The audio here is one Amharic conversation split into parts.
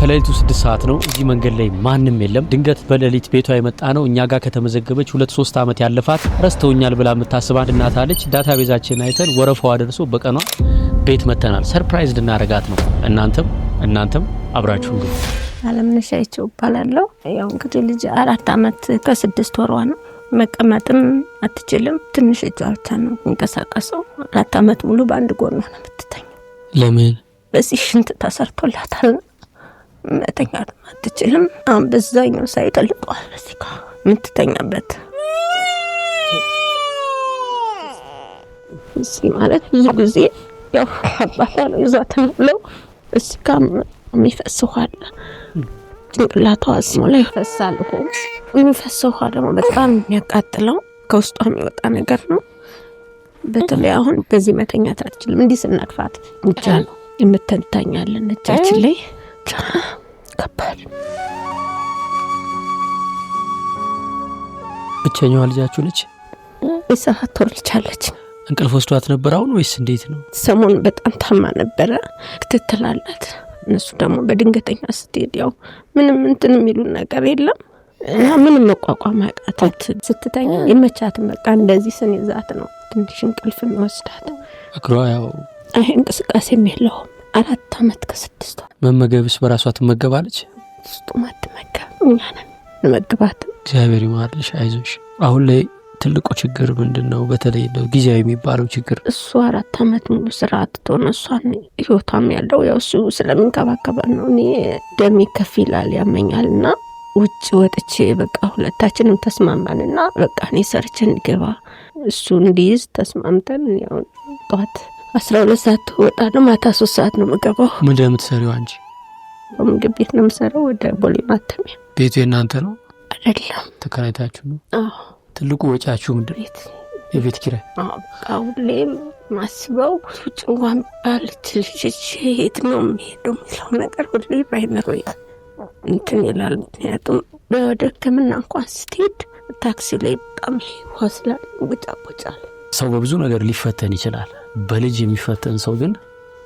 ከሌሊቱ 6 ሰዓት ነው። እዚህ መንገድ ላይ ማንም የለም። ድንገት በሌሊት ቤቷ የመጣ ነው። እኛ ጋር ከተመዘገበች 2-3 ዓመት ያለፋት ረስተውኛል ብላ የምታስብ አንድ እናት አለች። ዳታቤዛችን አይተን ወረፋዋ ደርሶ በቀኗ ቤት መተናል። ሰርፕራይዝ ልናረጋት ነው። እናንተም አብራችሁን ግቡ። አለምነሽ አይቼው እባላለሁ። ያው እንግዲህ ልጅ 4 ዓመት ከ6 ወሯ ነው። መቀመጥም አትችልም። ትንሽ እጇ ብቻ ነው የሚንቀሳቀሰው። 4 ዓመት ሙሉ በአንድ ጎን ነው የምትተኛው። ለምን? በዚህ ሽንት ተሰርቶላታል። መተኛት አትችልም። አሁን በዛኛው ሳይድ ተልጧል። በዚህ ጋር የምትተኛበት እዚህ ማለት ብዙ ጊዜ ያው አባቷ ነው ይዟት ነው። እዚህ ጋር የሚፈስ ውሃ አለ። ጭንቅላቷ ስሙ ላይ ይፈሳል። የሚፈሰው ውሃ ደግሞ በጣም የሚያቃጥለው ከውስጧ የሚወጣ ነገር ነው። በተለይ አሁን በዚህ መተኛት አትችልም። እንዲህ ስናቅፋት ብቻ ነው የምትተኛለን። እጃችን ላይ ከባድ። ብቸኛዋ ልጃችሁ ነች? የሰባት ወር ልጅ አለች። እንቅልፍ ወስዷት ነበር አሁን ወይስ እንዴት ነው? ሰሞኑን በጣም ታማ ነበረ። ክትትል አላት። እነሱ ደግሞ በድንገተኛ ስትሄድ ያው ምንም እንትን የሚሉን ነገር የለም እና ምንም መቋቋም አቃታት። ስትተኛ ይመቻትም በቃ እንደዚህ ስንይዛት ነው ትንሽ እንቅልፍ የሚወስዳት። እግሯ ያው እንቅስቃሴም የለውም። 4 ዓመት ከ6 ወር። መመገብስ በራሷ ትመገባለች? ውስጡ ማትመገብ እኛ ነን እንመግባት። እግዚአብሔር ይማርልሽ፣ አይዞሽ። አሁን ላይ ትልቁ ችግር ምንድነው? በተለይ ነው ጊዜያዊ የሚባለው ችግር። እሱ 4 ዓመት ሙሉ ስራ አጥቶ ነው እሷን ህይወቷም ያለው ያው እሱ ስለሚንከባከባት ነው። እኔ ደሜ ከፍ ይላል ያመኛልና ውጭ ወጥቼ በቃ ሁለታችንም ተስማማንና በቃ እኔ ሰርቼ እንገባ እሱ እንዲይዝ ተስማምተን ያው ጧት 12 ሰዓት ወጣ ነው። ማታ 3 ሰዓት ነው የምገባው። ምንድን ነው የምትሰሪው አንቺ? በምግብ ቤት ነው የምሰራው። ወደ ቦሌ ማተሚያ። ቤቱ የእናንተ ነው አይደለም? ተከራይታችሁ ነው? አዎ። ትልቁ ወጪያችሁ ምንድን ነው? የቤት ኪራይ? አዎ። ሁሌም ማስበው ውጭ እንኳን ባለች ልጅ የት ነው የሚሄደው የሚለው ነገር ሁሌ ባይነት ወይ እንትን ይላል። ምክንያቱም ወደ ሕክምና እንኳን ስትሄድ ታክሲ ላይ በጣም ይወስላል፣ ውጫቦጫል። ሰው በብዙ ነገር ሊፈተን ይችላል። በልጅ የሚፈተን ሰው ግን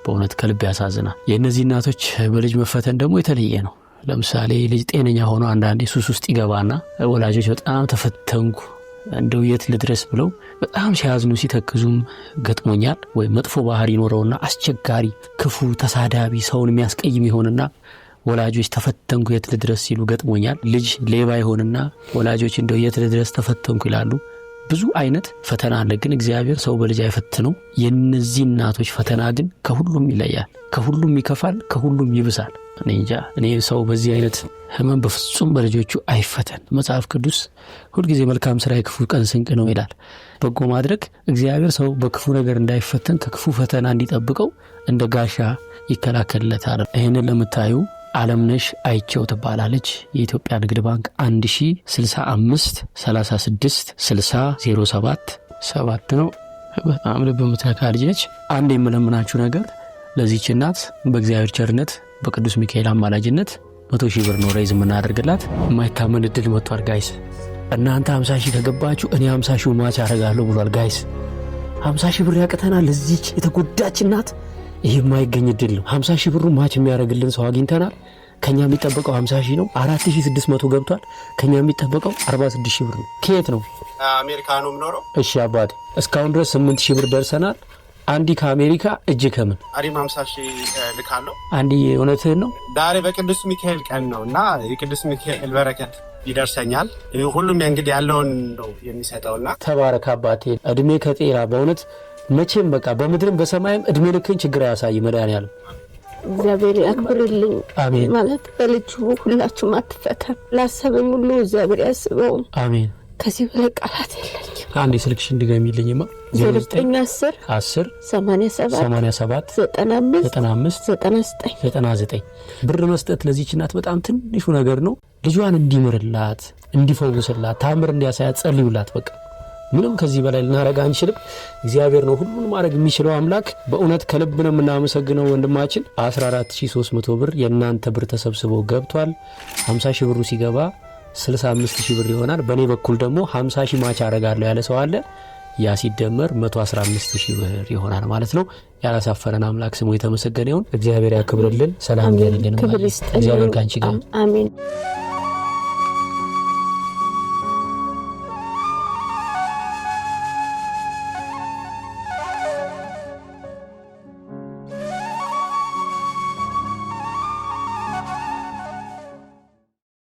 በእውነት ከልብ ያሳዝናል። የእነዚህ እናቶች በልጅ መፈተን ደግሞ የተለየ ነው። ለምሳሌ ልጅ ጤነኛ ሆኖ አንዳንዴ ሱስ ውስጥ ይገባና ወላጆች በጣም ተፈተንኩ እንደው የት ልድረስ ብለው በጣም ሲያዝኑ ሲተክዙም ገጥሞኛል። ወይ መጥፎ ባህሪ ይኖረውና አስቸጋሪ፣ ክፉ፣ ተሳዳቢ፣ ሰውን የሚያስቀይም ይሆንና ወላጆች ተፈተንኩ የት ልድረስ ሲሉ ገጥሞኛል። ልጅ ሌባ ይሆንና ወላጆች እንደው የት ልድረስ ተፈተንኩ ይላሉ። ብዙ አይነት ፈተና አለ። ግን እግዚአብሔር ሰው በልጅ አይፈትነው። የነዚህ እናቶች ፈተና ግን ከሁሉም ይለያል፣ ከሁሉም ይከፋል፣ ከሁሉም ይብሳል። እኔ እንጃ። እኔ ሰው በዚህ አይነት ህመም በፍጹም በልጆቹ አይፈተን። መጽሐፍ ቅዱስ ሁልጊዜ መልካም ስራ የክፉ ቀን ስንቅ ነው ይላል። በጎ ማድረግ እግዚአብሔር ሰው በክፉ ነገር እንዳይፈተን ከክፉ ፈተና እንዲጠብቀው እንደ ጋሻ ይከላከልለታል። ይህንን ለምታዩ አለምነሽ አይቼው ትባላለች። የኢትዮጵያ ንግድ ባንክ 1065 36 60 07 7 ነው። በጣም ልብ የምትነካ ልጅ ነች። አንድ የምለምናችሁ ነገር ለዚህች እናት በእግዚአብሔር ቸርነት በቅዱስ ሚካኤል አማላጅነት 100,000 ብር ነው ሬዝ የምናደርግላት። የማይታመን እድል መጥቷል ጋይስ። እናንተ 50,000 ከገባችሁ እኔ 50,000 ማች አደርጋለሁ ብሏል ጋይስ። 50,000 ብር ያቀተናል ለዚህች የተጎዳች እናት። ይህ የማይገኝ እድል ነው። 50,000 ብሩ ማች የሚያደርግልን ሰው አግኝተናል። ከኛ የሚጠበቀው 50,000 ነው። 4,600 ገብቷል። ከኛ የሚጠበቀው 46,000 ብር ነው። ከየት ነው? አሜሪካ ነው የምኖረው። እሺ አባቴ፣ እስካሁን ድረስ 8,000 ብር ደርሰናል። አንዲ ከአሜሪካ እጅ ከምን አሪም 50,000 ልካለሁ። አንዲ እውነትህን ነው? ዛሬ በቅዱስ ሚካኤል ቀን ነው እና የቅዱስ ሚካኤል በረከት ይደርሰኛል። ሁሉም እንግዲህ ያለውን ነው የሚሰጠውና ተባረክ አባቴ። እድሜ ከጤና በእውነት መቼም በቃ በምድርም በሰማይም እድሜ ልክን ችግር ያሳይ መድኃኒዓለም እግዚአብሔር ያክብርልኝ። አሜን። ማለት በልጁ ሁላችሁም አትፈተን። ላሰበኝ ሁሉ እግዚአብሔር ያስበው። አሜን። ከዚህ በላይ ቃላት የለኝም። አንዴ ስልክሽን ድገሚልኝማ። 0910 10 87 87 95 99 ብር መስጠት ለዚህች እናት በጣም ትንሹ ነገር ነው። ልጇን እንዲምርላት፣ እንዲፈውስላት፣ ታምር እንዲያሳያት ጸልዩላት። በቃ ምንም ከዚህ በላይ ልናረጋ አንችልም። እግዚአብሔር ነው ሁሉን ማድረግ የሚችለው አምላክ። በእውነት ከልብ ነው የምናመሰግነው ወንድማችን። 14300 ብር የእናንተ ብር ተሰብስቦ ገብቷል። 50,000 ብሩ ሲገባ 65,000 ብር ይሆናል። በእኔ በኩል ደግሞ 50,000 ማች አረጋለሁ ያለ ሰው አለ። ያ ሲደመር 115,000 ብር ይሆናል ማለት ነው። ያላሳፈረን አምላክ ስሙ የተመሰገነ ይሁን። እግዚአብሔር ያክብርልን። ሰላም ያድርግልን። እግዚአብሔር ካንቺ ጋር አሜን።